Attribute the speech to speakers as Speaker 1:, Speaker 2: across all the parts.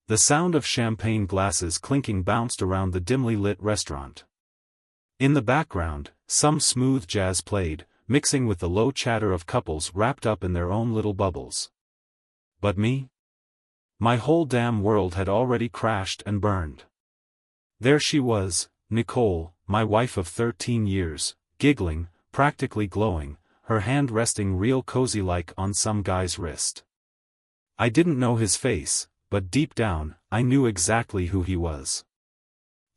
Speaker 1: The sound of champagne glasses clinking bounced around the dimly lit restaurant. In the background, some smooth jazz played, mixing with the low chatter of couples wrapped up in their own little bubbles. But me? My whole damn world had already crashed and burned. There she was, Nicole, my wife of 13 years, giggling, practically glowing, her hand resting real cozy-like on some guy's wrist. I didn't know his face, but deep down, I knew exactly who he was.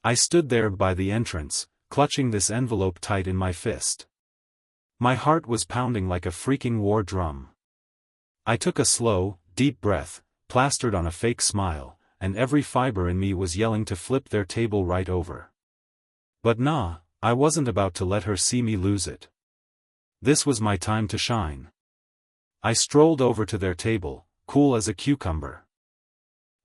Speaker 1: I stood there by the entrance, clutching this envelope tight in my fist. My heart was pounding like a freaking war drum. I took a slow, deep breath, plastered on a fake smile, and every fiber in me was yelling to flip their table right over. But nah, I wasn't about to let her see me lose it. This was my time to shine. I strolled over to their table, cool as a cucumber.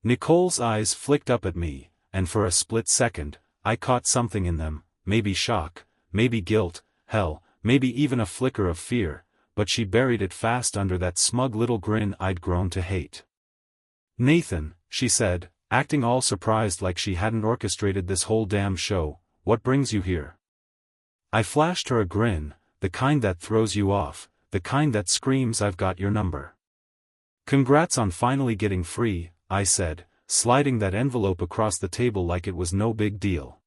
Speaker 1: Nicole's eyes flicked up at me, and for a split second, I caught something in them, maybe shock, maybe guilt, hell, maybe even a flicker of fear, but she buried it fast under that smug little grin I'd grown to hate. "Nathan," she said, acting all surprised like she hadn't orchestrated this whole damn show, "what brings you here?" I flashed her a grin, the kind that throws you off, the kind that screams "I've got your number." "Congrats on finally getting free," I said, sliding that envelope across the table like it was no big deal.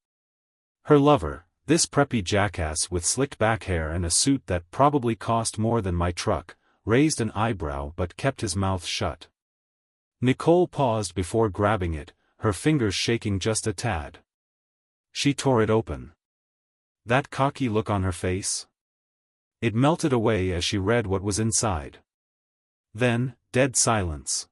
Speaker 1: Her lover, this preppy jackass with slicked back hair and a suit that probably cost more than my truck, raised an eyebrow but kept his mouth shut. Nicole paused before grabbing it, her fingers shaking just a tad. She tore it open. That cocky look on her face? It melted away as she read what was inside. Then, dead silence.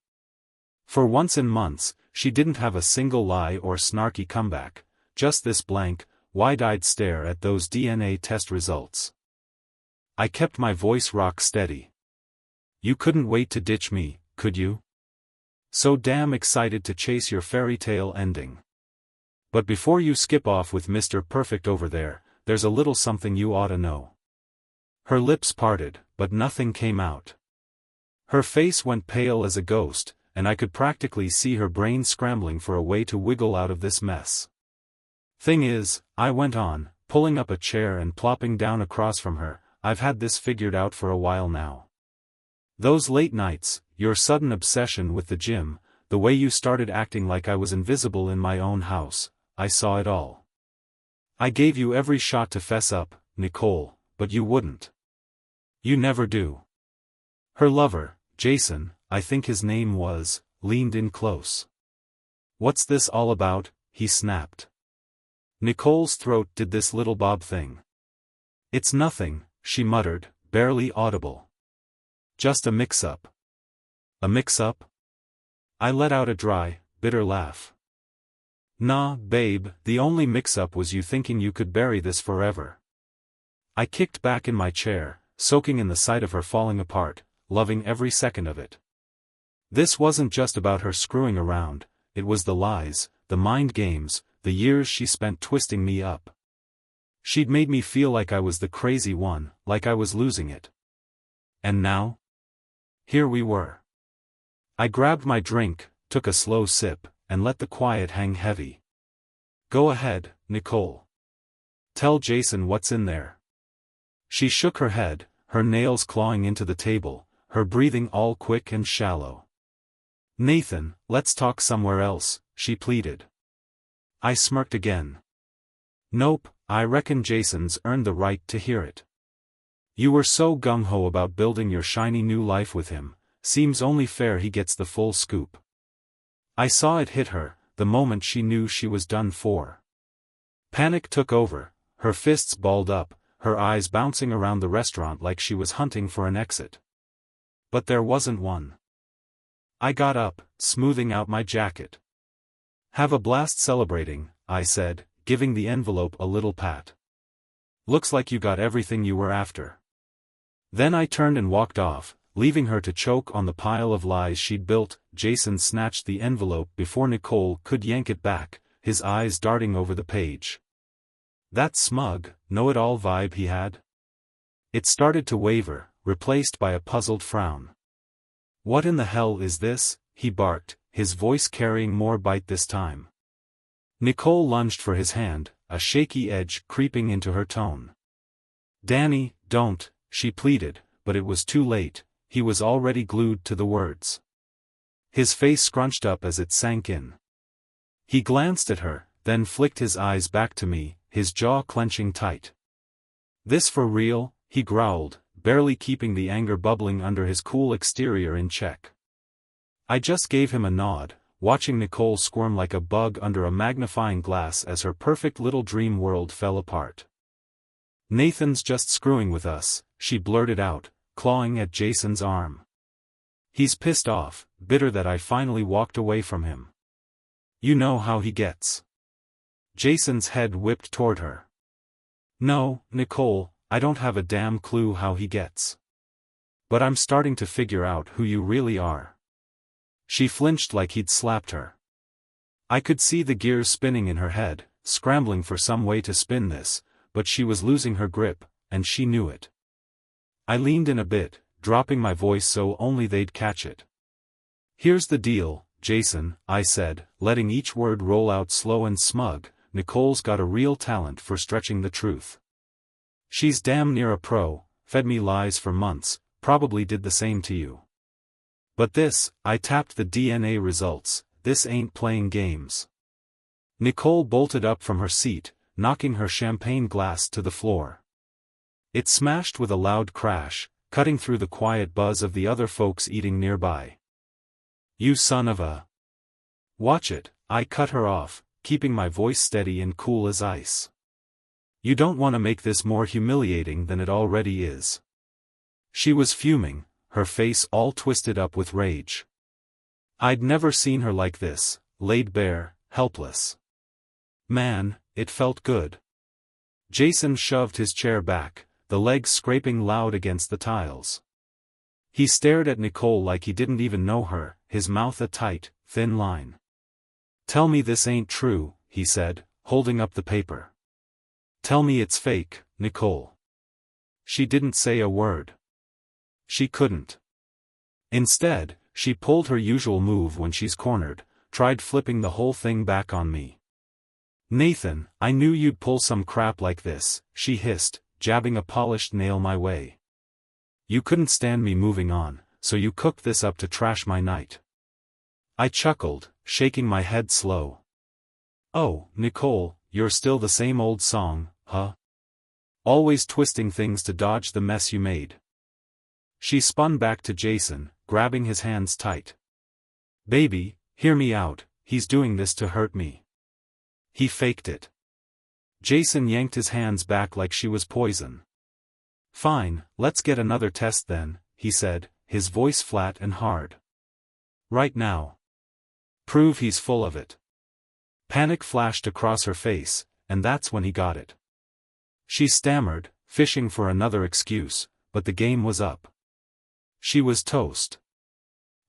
Speaker 1: For once in months, she didn't have a single lie or snarky comeback, just this blank, wide-eyed stare at those DNA test results. I kept my voice rock steady. "You couldn't wait to ditch me, could you? So damn excited to chase your fairy tale ending. But before you skip off with Mr. Perfect over there, there's a little something you ought to know." Her lips parted, but nothing came out. Her face went pale as a ghost, and I could practically see her brain scrambling for a way to wiggle out of this mess. "Thing is," I went on, pulling up a chair and plopping down across from her, "I've had this figured out for a while now. Those late nights, your sudden obsession with the gym, the way you started acting like I was invisible in my own house, I saw it all. I gave you every shot to fess up, Nicole, but you wouldn't. You never do." Her lover, Jason, I think his name was, leaned in close. "What's this all about?" he snapped. Nicole's throat did this little bob thing. "It's nothing," she muttered, barely audible. "Just a mix-up." "A mix-up?" I let out a dry, bitter laugh. "Nah, babe, the only mix-up was you thinking you could bury this forever." I kicked back in my chair, soaking in the sight of her falling apart, loving every second of it. This wasn't just about her screwing around, it was the lies, the mind games, the years she spent twisting me up. She'd made me feel like I was the crazy one, like I was losing it. And now? Here we were. I grabbed my drink, took a slow sip, and let the quiet hang heavy. "Go ahead, Nicole. Tell Jason what's in there." She shook her head, her nails clawing into the table, her breathing all quick and shallow. "Nathan, let's talk somewhere else," she pleaded. I smirked again. "Nope, I reckon Jason's earned the right to hear it. You were so gung-ho about building your shiny new life with him, seems only fair he gets the full scoop." I saw it hit her, the moment she knew she was done for. Panic took over, her fists balled up, her eyes bouncing around the restaurant like she was hunting for an exit. But there wasn't one. I got up, smoothing out my jacket. "Have a blast celebrating," I said, giving the envelope a little pat. "Looks like you got everything you were after." Then I turned and walked off, leaving her to choke on the pile of lies she'd built. Jason snatched the envelope before Nicole could yank it back, his eyes darting over the page. That smug, know-it-all vibe he had? It started to waver, replaced by a puzzled frown. "What in the hell is this?" he barked, his voice carrying more bite this time. Nicole lunged for his hand, a shaky edge creeping into her tone. "Danny, don't," she pleaded, but it was too late, he was already glued to the words. His face scrunched up as it sank in. He glanced at her, then flicked his eyes back to me, his jaw clenching tight. "This for real?" he growled, barely keeping the anger bubbling under his cool exterior in check. I just gave him a nod, watching Nicole squirm like a bug under a magnifying glass as her perfect little dream world fell apart. "Nathan's just screwing with us," she blurted out, clawing at Jason's arm. "He's pissed off, bitter that I finally walked away from him. You know how he gets." Jason's head whipped toward her. "No, Nicole, I don't have a damn clue how he gets. But I'm starting to figure out who you really are." She flinched like he'd slapped her. I could see the gears spinning in her head, scrambling for some way to spin this, but she was losing her grip, and she knew it. I leaned in a bit, dropping my voice so only they'd catch it. "Here's the deal, Jason," I said, letting each word roll out slow and smug. "Nicole's got a real talent for stretching the truth. She's damn near a pro, fed me lies for months, probably did the same to you. But this," I tapped the DNA results, "this ain't playing games." Nicole bolted up from her seat, knocking her champagne glass to the floor. It smashed with a loud crash, cutting through the quiet buzz of the other folks eating nearby. "You son of a..." "Watch it," I cut her off, keeping my voice steady and cool as ice. "You don't want to make this more humiliating than it already is." She was fuming, her face all twisted up with rage. I'd never seen her like this, laid bare, helpless. Man, it felt good. Jason shoved his chair back, the legs scraping loud against the tiles. He stared at Nicole like he didn't even know her, his mouth a tight, thin line. "Tell me this ain't true," he said, holding up the paper. "Tell me it's fake, Nicole." She didn't say a word. She couldn't. Instead, she pulled her usual move when she's cornered, tried flipping the whole thing back on me. "Nathan, I knew you'd pull some crap like this," she hissed, jabbing a polished nail my way. "You couldn't stand me moving on, so you cooked this up to trash my night." I chuckled, shaking my head slow. "Oh, Nicole, you're still the same old song, huh? Always twisting things to dodge the mess you made." She spun back to Jason, grabbing his hands tight. "Baby, hear me out, he's doing this to hurt me. He faked it." Jason yanked his hands back like she was poison. "Fine, let's get another test then," he said, his voice flat and hard. "Right now. Prove he's full of it." Panic flashed across her face, and that's when he got it. She stammered, fishing for another excuse, but the game was up. She was toast.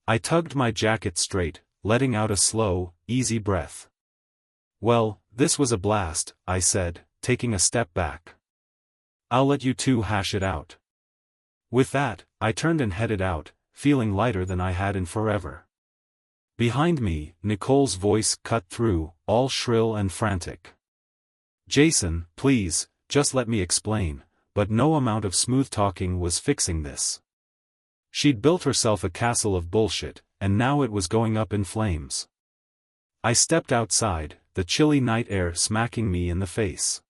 Speaker 1: I tugged my jacket straight, letting out a slow, easy breath. "Well, this was a blast," I said, taking a step back. "I'll let you two hash it out." With that, I turned and headed out, feeling lighter than I had in forever. Behind me, Nicole's voice cut through, all shrill and frantic. "Jason, please, just let me explain," but no amount of smooth talking was fixing this. She'd built herself a castle of bullshit, and now it was going up in flames. I stepped outside, the chilly night air smacking me in the face.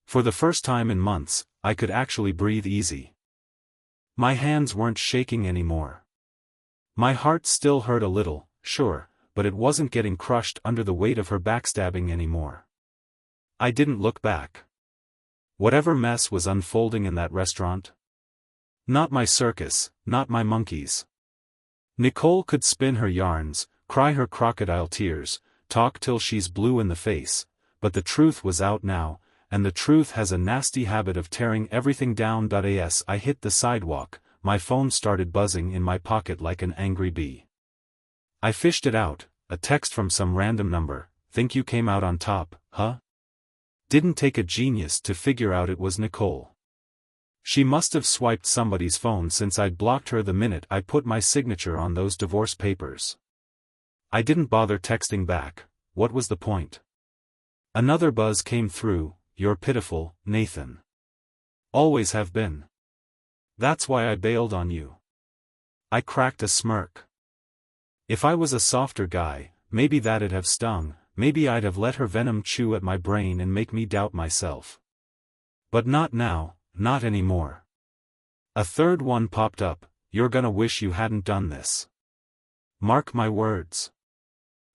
Speaker 1: For the first time in months, I could actually breathe easy. My hands weren't shaking anymore. My heart still hurt a little, sure, but it wasn't getting crushed under the weight of her backstabbing anymore. I didn't look back. Whatever mess was unfolding in that restaurant. Not my circus, not my monkeys. Nicole could spin her yarns, cry her crocodile tears, talk till she's blue in the face, but the truth was out now, and the truth has a nasty habit of tearing everything down. As I hit the sidewalk, my phone started buzzing in my pocket like an angry bee. I fished it out, a text from some random number. "Think you came out on top, huh?" Didn't take a genius to figure out it was Nicole. She must have swiped somebody's phone since I'd blocked her the minute I put my signature on those divorce papers. I didn't bother texting back. What was the point? Another buzz came through. You're pitiful, Nathan. Always have been. That's why I bailed on you. I cracked a smirk. If I was a softer guy, maybe that'd have stung, maybe I'd have let her venom chew at my brain and make me doubt myself. But not now, not anymore. A third one popped up. You're gonna wish you hadn't done this. Mark my words.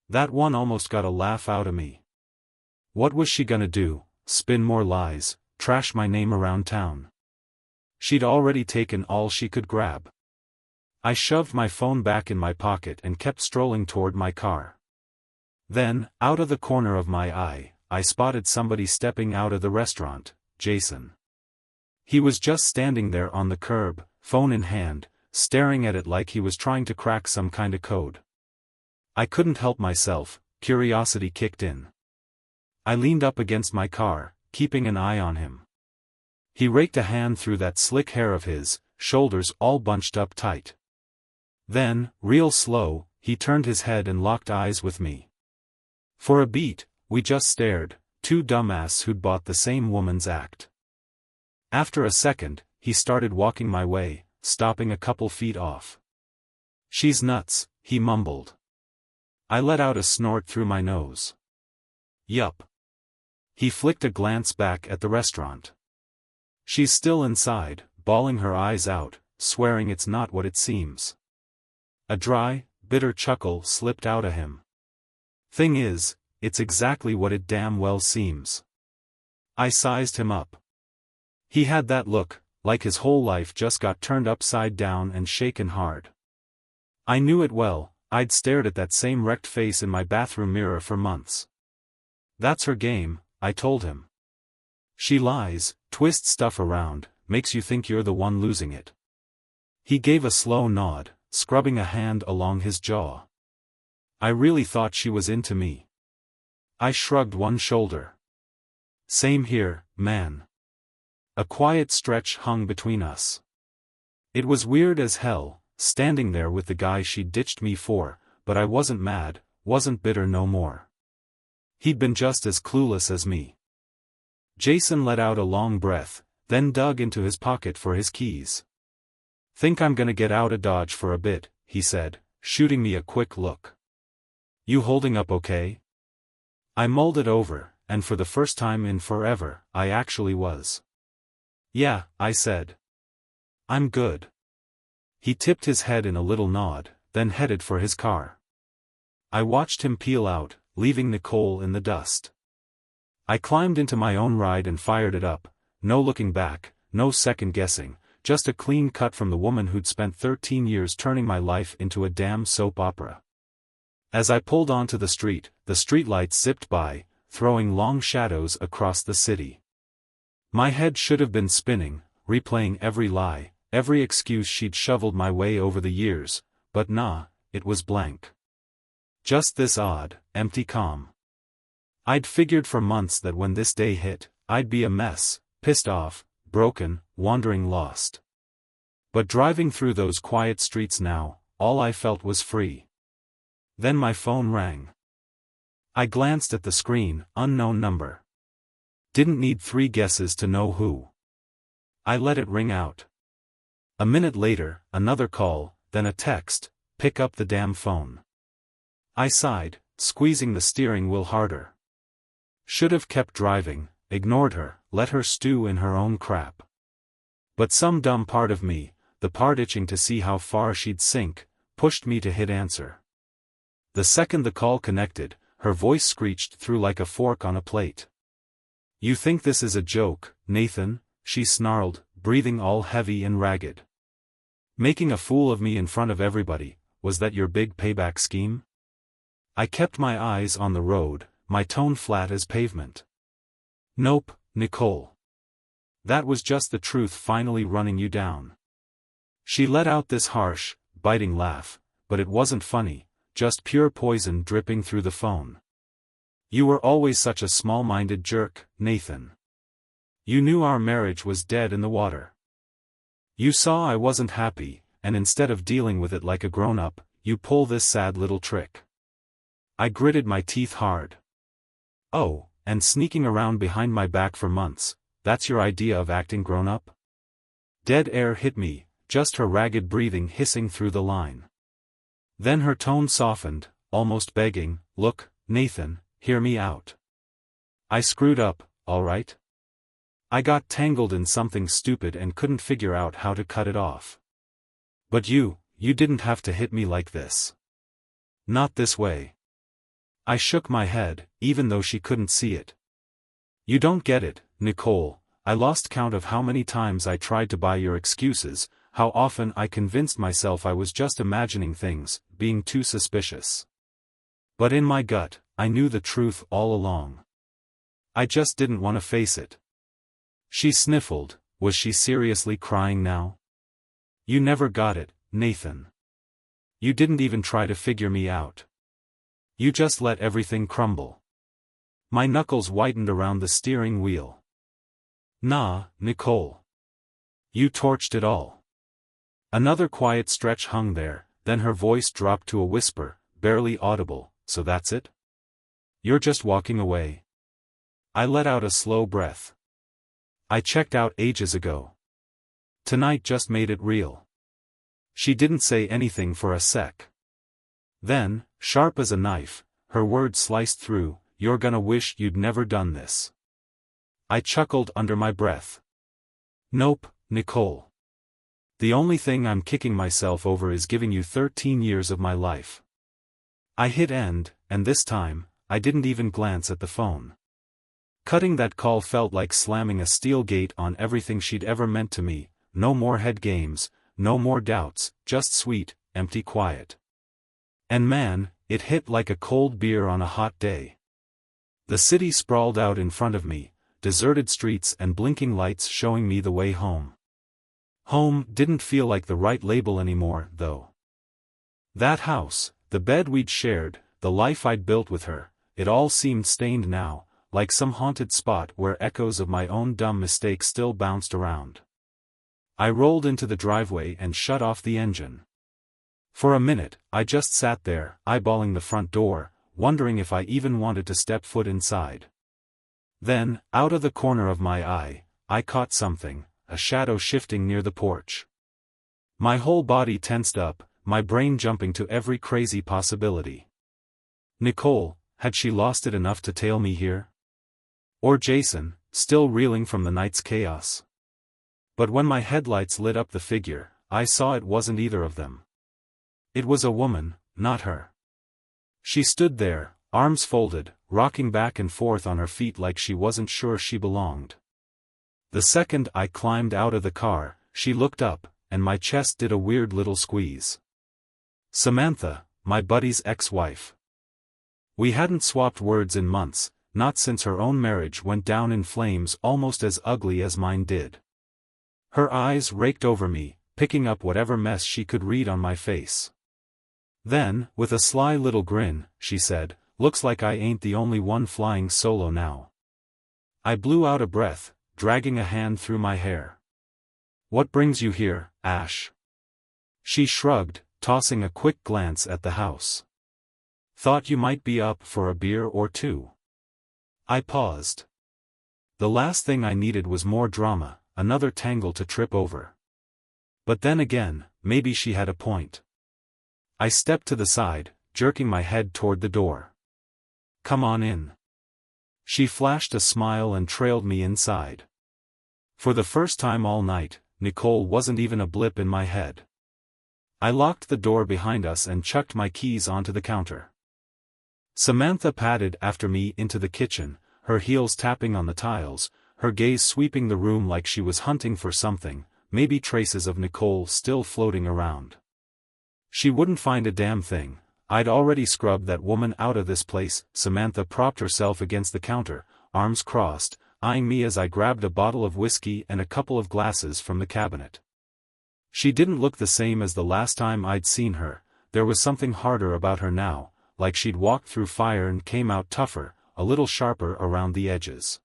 Speaker 1: That one almost got a laugh out of me. What was she gonna do? Spin more lies, trash my name around town? She'd already taken all she could grab. I shoved my phone back in my pocket and kept strolling toward my car. Then, out of the corner of my eye, I spotted somebody stepping out of the restaurant, Jason. He was just standing there on the curb, phone in hand, staring at it like he was trying to crack some kind of code. I couldn't help myself, curiosity kicked in. I leaned up against my car, keeping an eye on him. He raked a hand through that slick hair of his, shoulders all bunched up tight. Then, real slow, he turned his head and locked eyes with me. For a beat, we just stared, two dumbasses who'd bought the same woman's act. After a second, he started walking my way, stopping a couple feet off. She's nuts, he mumbled. I let out a snort through my nose. Yup. He flicked a glance back at the restaurant. She's still inside, bawling her eyes out, swearing it's not what it seems. A dry, bitter chuckle slipped out of him. Thing is, it's exactly what it damn well seems. I sized him up. He had that look, like his whole life just got turned upside down and shaken hard. I knew it well. I'd stared at that same wrecked face in my bathroom mirror for months. That's her game, I told him. She lies, twists stuff around, makes you think you're the one losing it. He gave a slow nod, scrubbing a hand along his jaw. I really thought she was into me. I shrugged one shoulder. Same here, man. A quiet stretch hung between us. It was weird as hell, standing there with the guy she'd ditched me for, but I wasn't mad, wasn't bitter no more. He'd been just as clueless as me. Jason let out a long breath, then dug into his pocket for his keys. Think I'm gonna get out of Dodge for a bit, he said, shooting me a quick look. You holding up okay? I mulled it over, and for the first time in forever, I actually was. Yeah, I said. I'm good. He tipped his head in a little nod, then headed for his car. I watched him peel out, leaving Nicole in the dust. I climbed into my own ride and fired it up, no looking back, no second guessing, just a clean cut from the woman who'd spent 13 years turning my life into a damn soap opera. As I pulled onto the streetlights zipped by, throwing long shadows across the city. My head should have been spinning, replaying every lie, every excuse she'd shoveled my way over the years, but nah, it was blank. Just this odd, empty calm. I'd figured for months that when this day hit, I'd be a mess, pissed off, broken, wandering lost. But driving through those quiet streets now, all I felt was free. Then my phone rang. I glanced at the screen, unknown number. Didn't need 3 guesses to know who. I let it ring out. A minute later, another call, then a text, pick up the damn phone. I sighed, squeezing the steering wheel harder. Should have kept driving, ignored her, let her stew in her own crap. But some dumb part of me, the part itching to see how far she'd sink, pushed me to hit answer. The second the call connected, her voice screeched through like a fork on a plate. You think this is a joke, Nathan? She snarled, breathing all heavy and ragged. Making a fool of me in front of everybody, was that your big payback scheme? I kept my eyes on the road, my tone flat as pavement. Nope, Nicole. That was just the truth finally running you down. She let out this harsh, biting laugh, but it wasn't funny, just pure poison dripping through the phone. You were always such a small-minded jerk, Nathan. You knew our marriage was dead in the water. You saw I wasn't happy, and instead of dealing with it like a grown-up, you pull this sad little trick. I gritted my teeth hard. Oh, and sneaking around behind my back for months, that's your idea of acting grown-up? Dead air hit me, just her ragged breathing hissing through the line. Then her tone softened, almost begging, "Look, Nathan, hear me out. I screwed up, all right? I got tangled in something stupid and couldn't figure out how to cut it off. But you didn't have to hit me like this. Not this way." I shook my head, even though she couldn't see it. "You don't get it, Nicole. I lost count of how many times I tried to buy your excuses, how often I convinced myself I was just imagining things, being too suspicious. But in my gut, I knew the truth all along. I just didn't want to face it." She sniffled. Was she seriously crying now? "You never got it, Nathan. You didn't even try to figure me out. You just let everything crumble." My knuckles whitened around the steering wheel. "Nah, Nicole. You torched it all." Another quiet stretch hung there, then her voice dropped to a whisper, barely audible. "So that's it? You're just walking away?" I let out a slow breath. "I checked out ages ago. Tonight just made it real." She didn't say anything for a sec. Then, sharp as a knife, her words sliced through, "You're gonna wish you'd never done this." I chuckled under my breath. "Nope, Nicole. The only thing I'm kicking myself over is giving you 13 years of my life." I hit end, and this time, I didn't even glance at the phone. Cutting that call felt like slamming a steel gate on everything she'd ever meant to me. No more head games, no more doubts, just sweet, empty quiet. And man, it hit like a cold beer on a hot day. The city sprawled out in front of me, deserted streets and blinking lights showing me the way home. Home didn't feel like the right label anymore, though. That house, the bed we'd shared, the life I'd built with her, it all seemed stained now, like some haunted spot where echoes of my own dumb mistakes still bounced around. I rolled into the driveway and shut off the engine. For a minute, I just sat there, eyeballing the front door, wondering if I even wanted to step foot inside. Then, out of the corner of my eye, I caught something, a shadow shifting near the porch. My whole body tensed up, my brain jumping to every crazy possibility. Nicole, had she lost it enough to tail me here? Or Jason, still reeling from the night's chaos? But when my headlights lit up the figure, I saw it wasn't either of them. It was a woman, not her. She stood there, arms folded, rocking back and forth on her feet like she wasn't sure she belonged. The second I climbed out of the car, she looked up, and my chest did a weird little squeeze. Samantha, my buddy's ex-wife. We hadn't swapped words in months, not since her own marriage went down in flames almost as ugly as mine did. Her eyes raked over me, picking up whatever mess she could read on my face. Then, with a sly little grin, she said, "Looks like I ain't the only one flying solo now." I blew out a breath, dragging a hand through my hair. "What brings you here, Ash?" She shrugged, tossing a quick glance at the house. "Thought you might be up for a beer or two." I paused. The last thing I needed was more drama, another tangle to trip over. But then again, maybe she had a point. I stepped to the side, jerking my head toward the door. "Come on in." She flashed a smile and trailed me inside. For the first time all night, Nicole wasn't even a blip in my head. I locked the door behind us and chucked my keys onto the counter. Samantha padded after me into the kitchen, her heels tapping on the tiles, her gaze sweeping the room like she was hunting for something, maybe traces of Nicole still floating around. She wouldn't find a damn thing. I'd already scrubbed that woman out of this place. Samantha propped herself against the counter, arms crossed, eyeing me as I grabbed a bottle of whiskey and a couple of glasses from the cabinet. She didn't look the same as the last time I'd seen her. There was something harder about her now, like she'd walked through fire and came out tougher, a little sharper around the edges.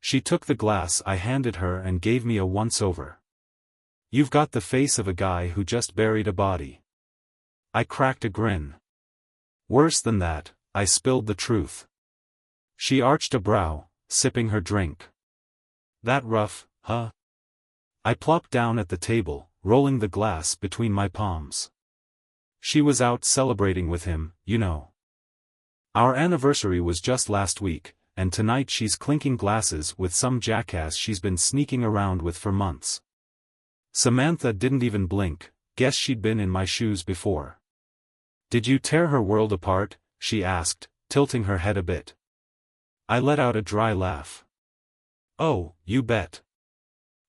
Speaker 1: She took the glass I handed her and gave me a once-over. "You've got the face of a guy who just buried a body." I cracked a grin. "Worse than that, I spilled the truth. She arched a brow, sipping her drink. That rough, huh? I plopped down at the table, rolling the glass between my palms. She was out celebrating with him, you know. Our anniversary was just last week, and tonight she's clinking glasses with some jackass she's been sneaking around with for months. Samantha didn't even blink, guess she'd been in my shoes before. Did you tear her world apart? She asked, tilting her head a bit. I let out a dry laugh. Oh, you bet.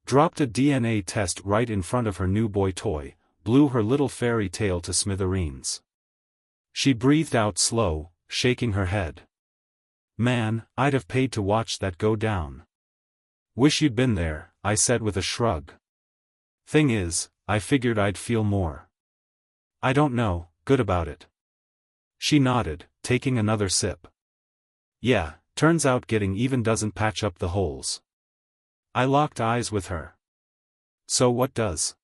Speaker 1: Dropped a DNA test right in front of her new boy toy, blew her little fairy tale to smithereens. She breathed out slow, shaking her head. Man, I'd have paid to watch that go down. Wish you'd been there, I said with a shrug. Thing is, I figured I'd feel more. I don't know, good about it. She nodded, taking another sip. Yeah, turns out getting even doesn't patch up the holes. I locked eyes with her. So what does?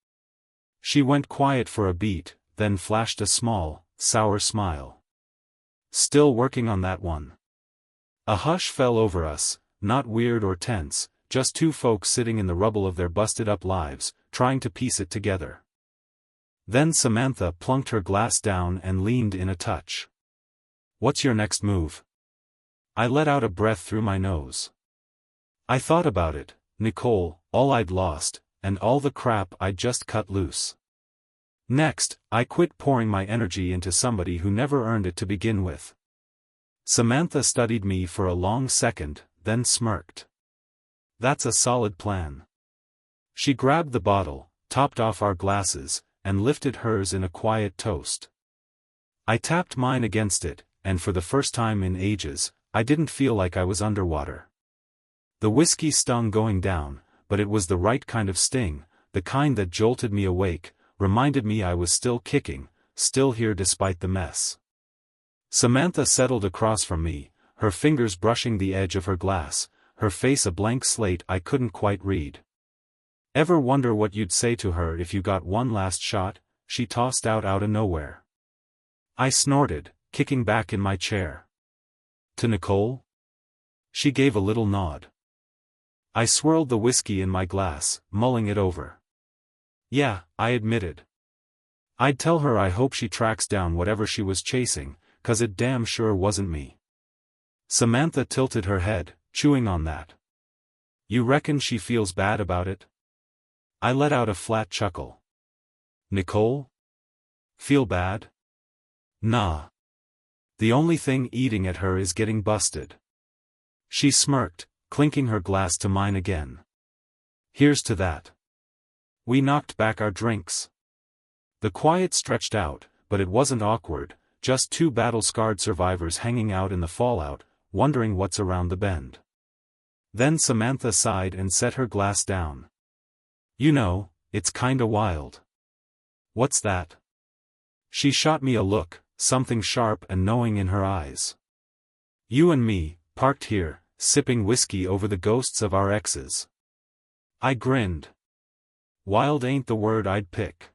Speaker 1: She went quiet for a beat, then flashed a small, sour smile. Still working on that one. A hush fell over us, not weird or tense, just two folks sitting in the rubble of their busted-up lives, trying to piece it together. Then Samantha plunked her glass down and leaned in a touch. What's your next move? I let out a breath through my nose. I thought about it, Nicole, all I'd lost, and all the crap I'd just cut loose. Next, I quit pouring my energy into somebody who never earned it to begin with. Samantha studied me for a long second, then smirked. That's a solid plan. She grabbed the bottle, topped off our glasses, and lifted hers in a quiet toast. I tapped mine against it, and for the first time in ages, I didn't feel like I was underwater. The whiskey stung going down, but it was the right kind of sting, the kind that jolted me awake, reminded me I was still kicking, still here despite the mess. Samantha settled across from me, her fingers brushing the edge of her glass, her face a blank slate I couldn't quite read. Ever wonder what you'd say to her if you got one last shot? She tossed out of nowhere. I snorted, kicking back in my chair. To Nicole? She gave a little nod. I swirled the whiskey in my glass, mulling it over. Yeah, I admitted. I'd tell her I hope she tracks down whatever she was chasing, 'cause it damn sure wasn't me. Samantha tilted her head, chewing on that. You reckon she feels bad about it? I let out a flat chuckle. Nicole? Feel bad? Nah. The only thing eating at her is getting busted. She smirked, clinking her glass to mine again. Here's to that. We knocked back our drinks. The quiet stretched out, but it wasn't awkward, just two battle-scarred survivors hanging out in the fallout, wondering what's around the bend. Then Samantha sighed and set her glass down. You know, it's kinda wild. What's that? She shot me a look, something sharp and knowing in her eyes. You and me, parked here, sipping whiskey over the ghosts of our exes. I grinned. Wild ain't the word I'd pick.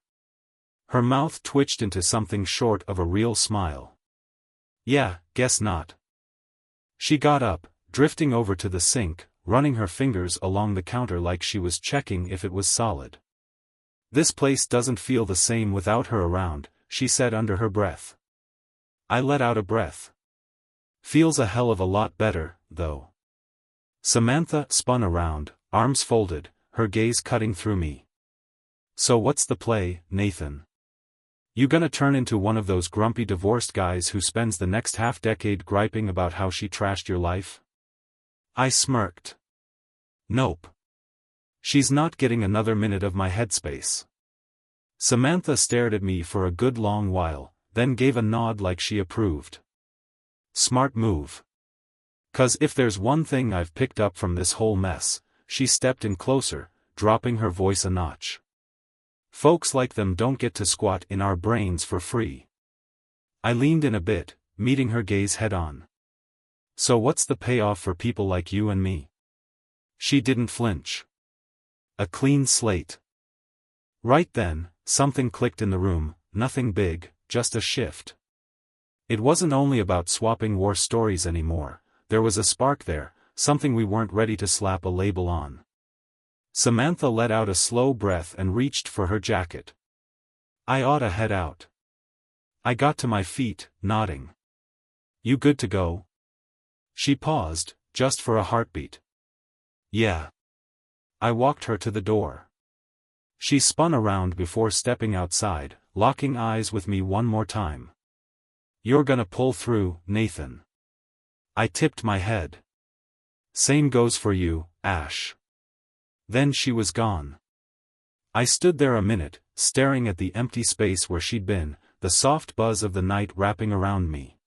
Speaker 1: Her mouth twitched into something short of a real smile. Yeah, guess not. She got up, drifting over to the sink, running her fingers along the counter like she was checking if it was solid. This place doesn't feel the same without her around, she said under her breath. I let out a breath. Feels a hell of a lot better, though. Samantha spun around, arms folded, her gaze cutting through me. So what's the play, Nathan? You gonna turn into one of those grumpy divorced guys who spends the next half-decade griping about how she trashed your life? I smirked. Nope. She's not getting another minute of my headspace. Samantha stared at me for a good long while, then gave a nod like she approved. Smart move. 'Cause if there's one thing I've picked up from this whole mess, she stepped in closer, dropping her voice a notch. Folks like them don't get to squat in our brains for free. I leaned in a bit, meeting her gaze head-on. So what's the payoff for people like you and me? She didn't flinch. A clean slate. Right then, something clicked in the room, nothing big, just a shift. It wasn't only about swapping war stories anymore, there was a spark there, something we weren't ready to slap a label on. Samantha let out a slow breath and reached for her jacket. I oughta head out. I got to my feet, nodding. You good to go? She paused, just for a heartbeat. Yeah. I walked her to the door. She spun around before stepping outside, locking eyes with me one more time. You're gonna pull through, Nathan. I tipped my head. Same goes for you, Ash. Then she was gone. I stood there a minute, staring at the empty space where she'd been, the soft buzz of the night wrapping around me.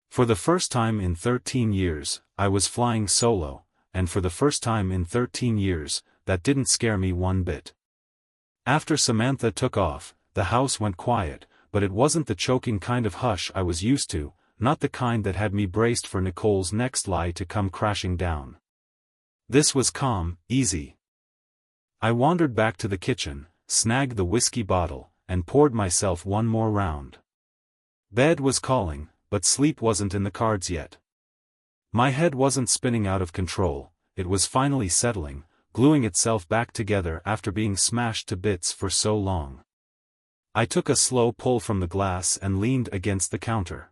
Speaker 1: For the first time in 13 years, I was flying solo, and for the first time in 13 years, that didn't scare me one bit. After Samantha took off, the house went quiet, but it wasn't the choking kind of hush I was used to, not the kind that had me braced for Nicole's next lie to come crashing down. This was calm, easy. I wandered back to the kitchen, snagged the whiskey bottle, and poured myself one more round. Bed was calling, but sleep wasn't in the cards yet. My head wasn't spinning out of control, it was finally settling, gluing itself back together after being smashed to bits for so long. I took a slow pull from the glass and leaned against the counter.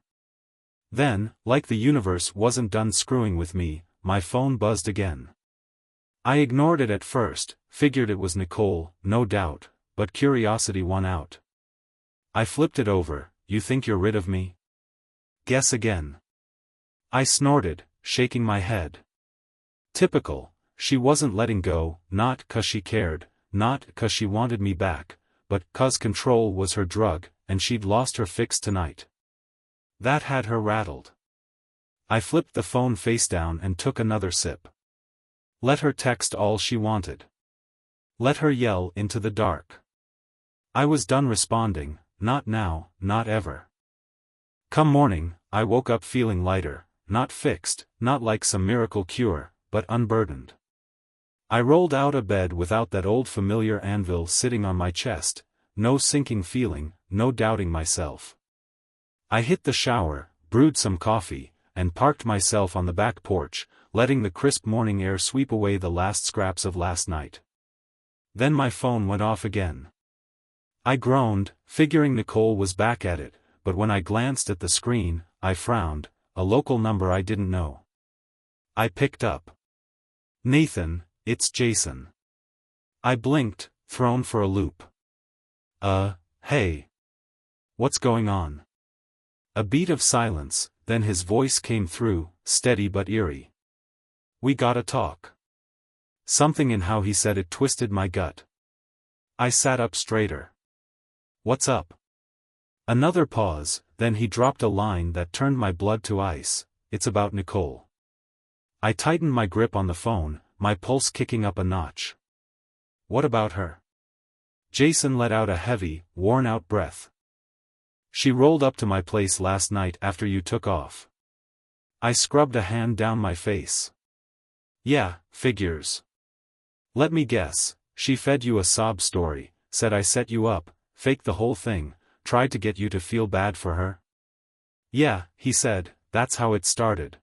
Speaker 1: Then, like the universe wasn't done screwing with me, my phone buzzed again. I ignored it at first, figured it was Nicole, no doubt, but curiosity won out. I flipped it over. You think you're rid of me? Guess again. I snorted, shaking my head. Typical, she wasn't letting go, not 'cause she cared, not 'cause she wanted me back, but 'cause control was her drug, and she'd lost her fix tonight. That had her rattled. I flipped the phone face down and took another sip. Let her text all she wanted. Let her yell into the dark. I was done responding, not now, not ever. Come morning, I woke up feeling lighter, not fixed, not like some miracle cure, but unburdened. I rolled out of bed without that old familiar anvil sitting on my chest, no sinking feeling, no doubting myself. I hit the shower, brewed some coffee, and parked myself on the back porch, letting the crisp morning air sweep away the last scraps of last night. Then my phone went off again. I groaned, figuring Nicole was back at it, but when I glanced at the screen, I frowned, a local number I didn't know. I picked up. Nathan, it's Jason. I blinked, thrown for a loop. Hey. What's going on? A beat of silence, then his voice came through, steady but eerie. We gotta talk. Something in how he said it twisted my gut. I sat up straighter. What's up? Another pause, then he dropped a line that turned my blood to ice. It's about Nicole. I tightened my grip on the phone, my pulse kicking up a notch. What about her? Jason let out a heavy, worn-out breath. She rolled up to my place last night after you took off. I scrubbed a hand down my face. Yeah, figures. Let me guess, she fed you a sob story, said I set you up, faked the whole thing, tried to get you to feel bad for her? Yeah, he said, that's how it started.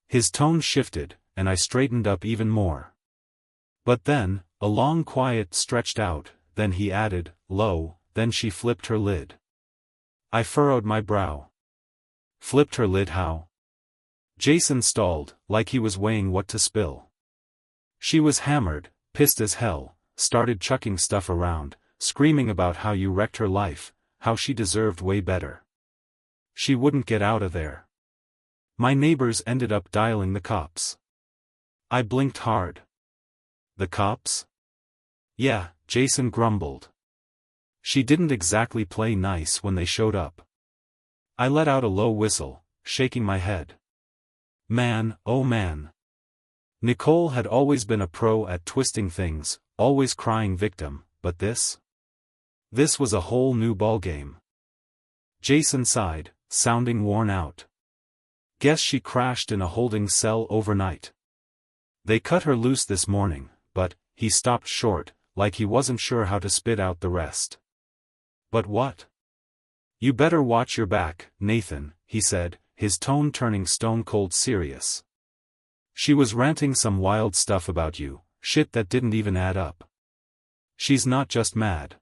Speaker 1: His tone shifted, and I straightened up even more. But then, a long quiet stretched out, then he added, low, then she flipped her lid. I furrowed my brow. Flipped her lid how? Jason stalled, like he was weighing what to spill. She was hammered, pissed as hell, started chucking stuff around, screaming about how you wrecked her life, how she deserved way better. She wouldn't get out of there. My neighbors ended up dialing the cops. I blinked hard. The cops? Yeah, Jason grumbled. She didn't exactly play nice when they showed up. I let out a low whistle, shaking my head. Man, oh man. Nicole had always been a pro at twisting things, always crying victim, but this? This was a whole new ballgame. Jason sighed, sounding worn out. Guess she crashed in a holding cell overnight. They cut her loose this morning, but, he stopped short, like he wasn't sure how to spit out the rest. But what? You better watch your back, Nathan, he said, his tone turning stone-cold serious. She was ranting some wild stuff about you, shit that didn't even add up. She's not just mad.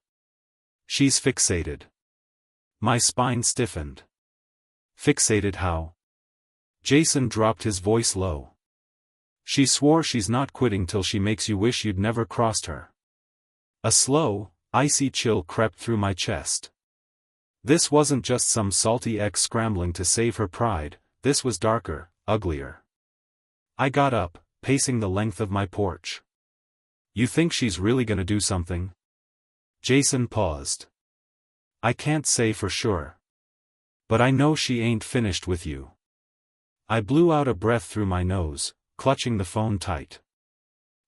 Speaker 1: She's fixated. My spine stiffened. Fixated how? Jason dropped his voice low. She swore she's not quitting till she makes you wish you'd never crossed her. A slow, icy chill crept through my chest. This wasn't just some salty ex scrambling to save her pride, this was darker, uglier. I got up, pacing the length of my porch. You think she's really gonna do something? Jason paused. I can't say for sure. But I know she ain't finished with you. I blew out a breath through my nose, clutching the phone tight.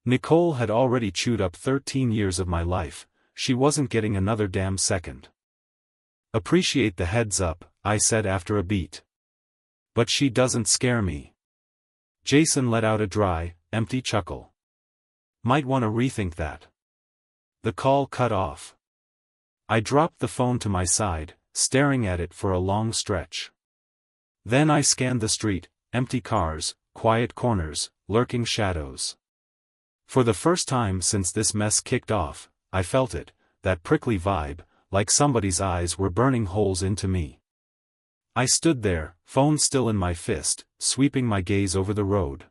Speaker 1: Nicole had already chewed up 13 years of my life, she wasn't getting another damn second. Appreciate the heads up, I said after a beat. But she doesn't scare me. Jason let out a dry, empty chuckle. Might want to rethink that. The call cut off. I dropped the phone to my side, staring at it for a long stretch. Then I scanned the street, empty cars, quiet corners, lurking shadows. For the first time since this mess kicked off, I felt it, that prickly vibe, like somebody's eyes were burning holes into me. I stood there, phone still in my fist, sweeping my gaze over the road.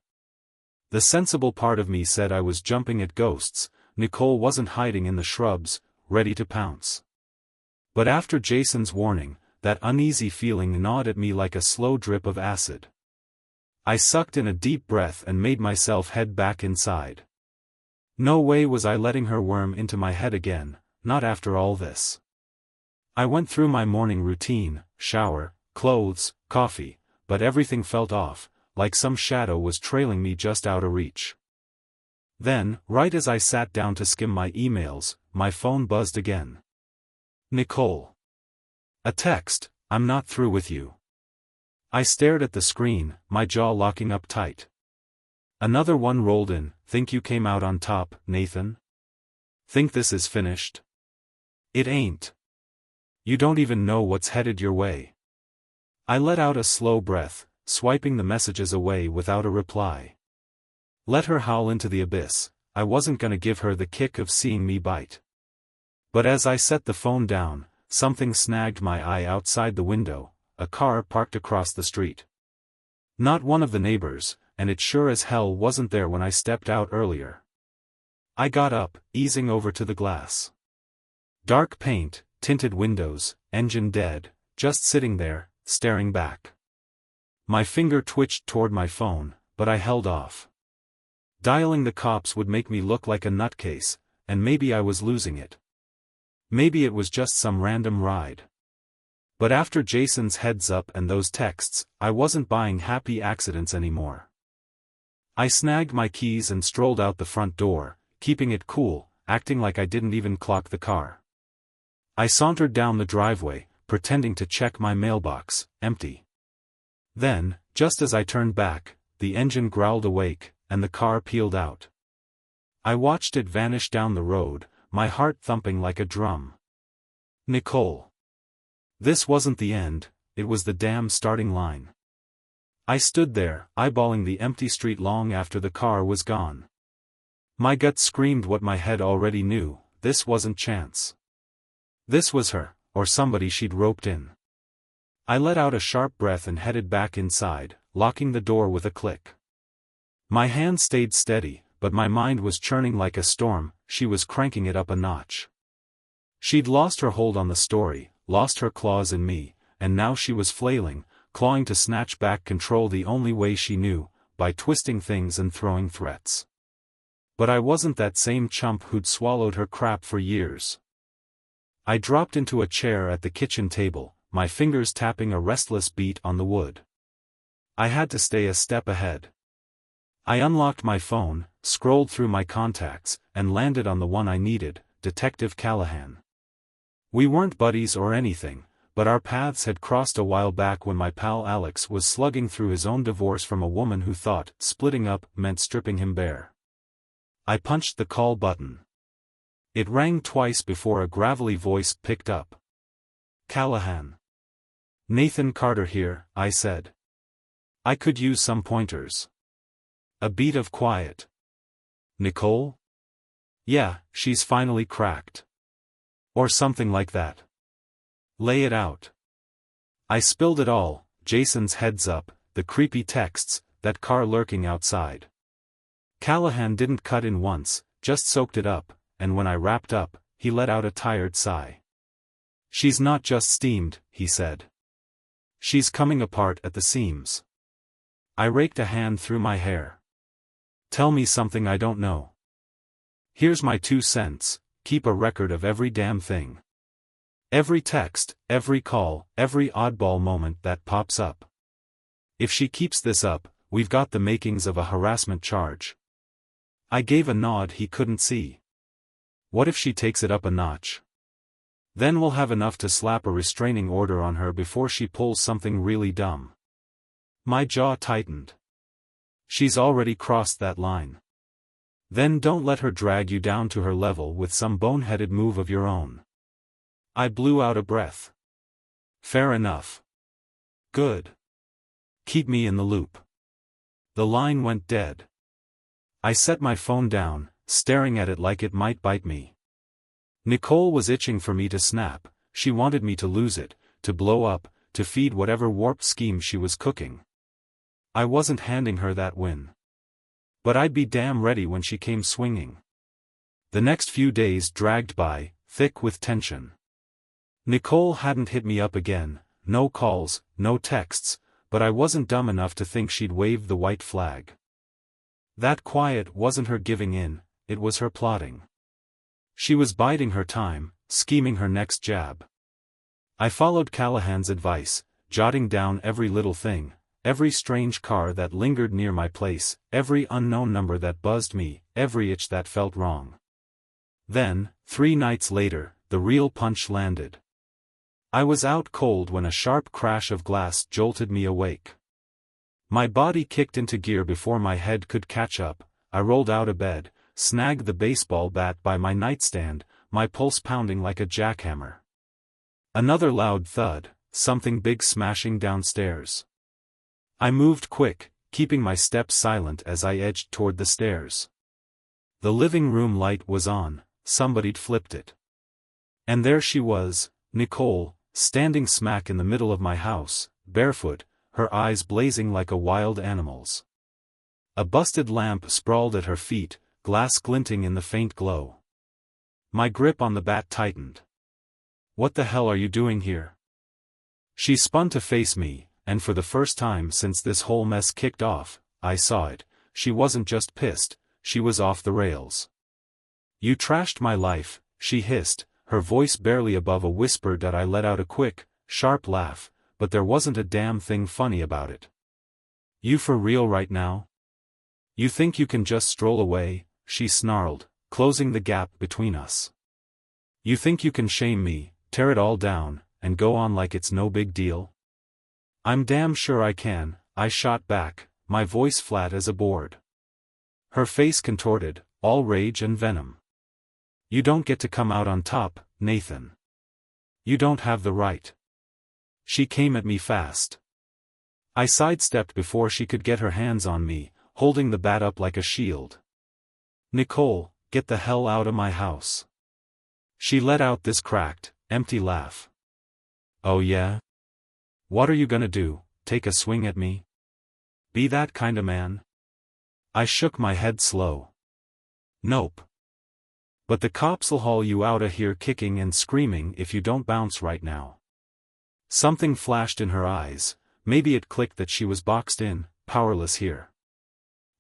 Speaker 1: The sensible part of me said I was jumping at ghosts, Nicole wasn't hiding in the shrubs, ready to pounce. But after Jason's warning, that uneasy feeling gnawed at me like a slow drip of acid. I sucked in a deep breath and made myself head back inside. No way was I letting her worm into my head again, not after all this. I went through my morning routine, shower, clothes, coffee, but everything felt off, like some shadow was trailing me just out of reach. Then, right as I sat down to skim my emails, my phone buzzed again. Nicole. A text, I'm not through with you. I stared at the screen, my jaw locking up tight. Another one rolled in, think you came out on top, Nathan? Think this is finished? It ain't. You don't even know what's headed your way. I let out a slow breath, swiping the messages away without a reply. Let her howl into the abyss, I wasn't gonna give her the kick of seeing me bite. But as I set the phone down, something snagged my eye outside the window, a car parked across the street. Not one of the neighbors, and it sure as hell wasn't there when I stepped out earlier. I got up, easing over to the glass. Dark paint, tinted windows, engine dead, just sitting there, staring back. My finger twitched toward my phone, but I held off. Dialing the cops would make me look like a nutcase, and maybe I was losing it. Maybe it was just some random ride. But after Jason's heads up and those texts, I wasn't buying happy accidents anymore. I snagged my keys and strolled out the front door, keeping it cool, acting like I didn't even clock the car. I sauntered down the driveway, pretending to check my mailbox, empty. Then, just as I turned back, the engine growled awake, and the car peeled out. I watched it vanish down the road, my heart thumping like a drum. Nicole. This wasn't the end, it was the damn starting line. I stood there, eyeballing the empty street long after the car was gone. My gut screamed what my head already knew, this wasn't chance. This was her, or somebody she'd roped in. I let out a sharp breath and headed back inside, locking the door with a click. My hand stayed steady, but my mind was churning like a storm, she was cranking it up a notch. She'd lost her hold on the story, lost her claws in me, and now she was flailing, clawing to snatch back control the only way she knew, by twisting things and throwing threats. But I wasn't that same chump who'd swallowed her crap for years. I dropped into a chair at the kitchen table, my fingers tapping a restless beat on the wood. I had to stay a step ahead. I unlocked my phone, scrolled through my contacts, and landed on the one I needed, Detective Callahan. We weren't buddies or anything, but our paths had crossed a while back when my pal Alex was slugging through his own divorce from a woman who thought splitting up meant stripping him bare. I punched the call button. It rang twice before a gravelly voice picked up. Callahan. Nathan Carter here, I said. I could use some pointers. A beat of quiet. Nicole? Yeah, she's finally cracked. Or something like that. Lay it out. I spilled it all, Jason's heads up, the creepy texts, that car lurking outside. Callahan didn't cut in once, just soaked it up, and when I wrapped up, he let out a tired sigh. She's not just steamed, he said. She's coming apart at the seams. I raked a hand through my hair. Tell me something I don't know. Here's my 2 cents, keep a record of every damn thing. Every text, every call, every oddball moment that pops up. If she keeps this up, we've got the makings of a harassment charge. I gave a nod he couldn't see. What if she takes it up a notch? Then we'll have enough to slap a restraining order on her before she pulls something really dumb. My jaw tightened. She's already crossed that line. Then don't let her drag you down to her level with some boneheaded move of your own. I blew out a breath. Fair enough. Good. Keep me in the loop. The line went dead. I set my phone down, staring at it like it might bite me. Nicole was itching for me to snap, she wanted me to lose it, to blow up, to feed whatever warped scheme she was cooking. I wasn't handing her that win. But I'd be damn ready when she came swinging. The next few days dragged by, thick with tension. Nicole hadn't hit me up again, no calls, no texts, but I wasn't dumb enough to think she'd wave the white flag. That quiet wasn't her giving in, it was her plotting. She was biding her time, scheming her next jab. I followed Callahan's advice, jotting down every little thing, every strange car that lingered near my place, every unknown number that buzzed me, every itch that felt wrong. Then, 3 nights later, the real punch landed. I was out cold when a sharp crash of glass jolted me awake. My body kicked into gear before my head could catch up. I rolled out of bed, snagged the baseball bat by my nightstand, my pulse pounding like a jackhammer. Another loud thud, something big smashing downstairs. I moved quick, keeping my steps silent as I edged toward the stairs. The living room light was on, somebody'd flipped it. And there she was, Nicole, standing smack in the middle of my house, barefoot, her eyes blazing like a wild animal's. A busted lamp sprawled at her feet, glass glinting in the faint glow. My grip on the bat tightened. What the hell are you doing here? She spun to face me, and for the first time since this whole mess kicked off, I saw it, she wasn't just pissed, she was off the rails. You trashed my life, she hissed, her voice barely above a whisper that I let out a quick, sharp laugh, but there wasn't a damn thing funny about it. You for real right now? You think you can just stroll away, she snarled, closing the gap between us. You think you can shame me, tear it all down, and go on like it's no big deal? I'm damn sure I can, I shot back, my voice flat as a board. Her face contorted, all rage and venom. You don't get to come out on top, Nathan. You don't have the right. She came at me fast. I sidestepped before she could get her hands on me, holding the bat up like a shield. Nicole, get the hell out of my house. She let out this cracked, empty laugh. Oh yeah? What are you gonna do, take a swing at me? Be that kinda man? I shook my head slow. Nope. But the cops'll haul you outta here kicking and screaming if you don't bounce right now. Something flashed in her eyes, maybe it clicked that she was boxed in, powerless here.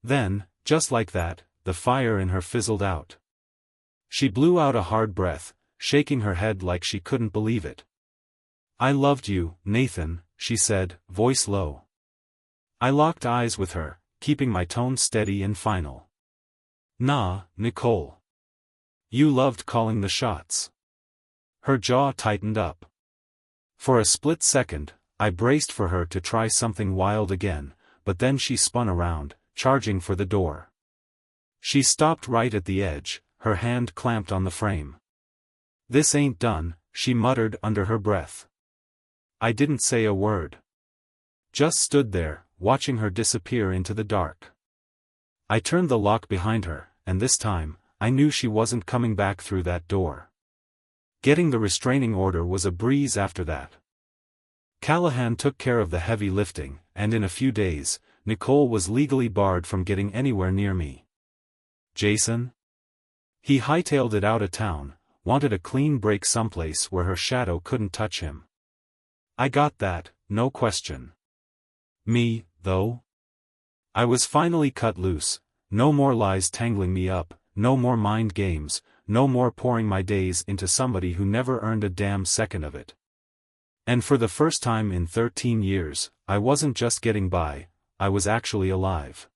Speaker 1: Then, just like that, the fire in her fizzled out. She blew out a hard breath, shaking her head like she couldn't believe it. I loved you, Nathan, she said, voice low. I locked eyes with her, keeping my tone steady and final. Nah, Nicole. You loved calling the shots. Her jaw tightened up. For a split second, I braced for her to try something wild again, but then she spun around, charging for the door. She stopped right at the edge, her hand clamped on the frame. This ain't done, she muttered under her breath. I didn't say a word. Just stood there, watching her disappear into the dark. I turned the lock behind her, and this time, I knew she wasn't coming back through that door. Getting the restraining order was a breeze after that. Callahan took care of the heavy lifting, and in a few days, Nicole was legally barred from getting anywhere near me. Jason? He hightailed it out of town, wanted a clean break someplace where her shadow couldn't touch him. I got that, no question. Me, though? I was finally cut loose, no more lies tangling me up, no more mind games, no more pouring my days into somebody who never earned a damn second of it. And for the first time in 13 years, I wasn't just getting by, I was actually alive.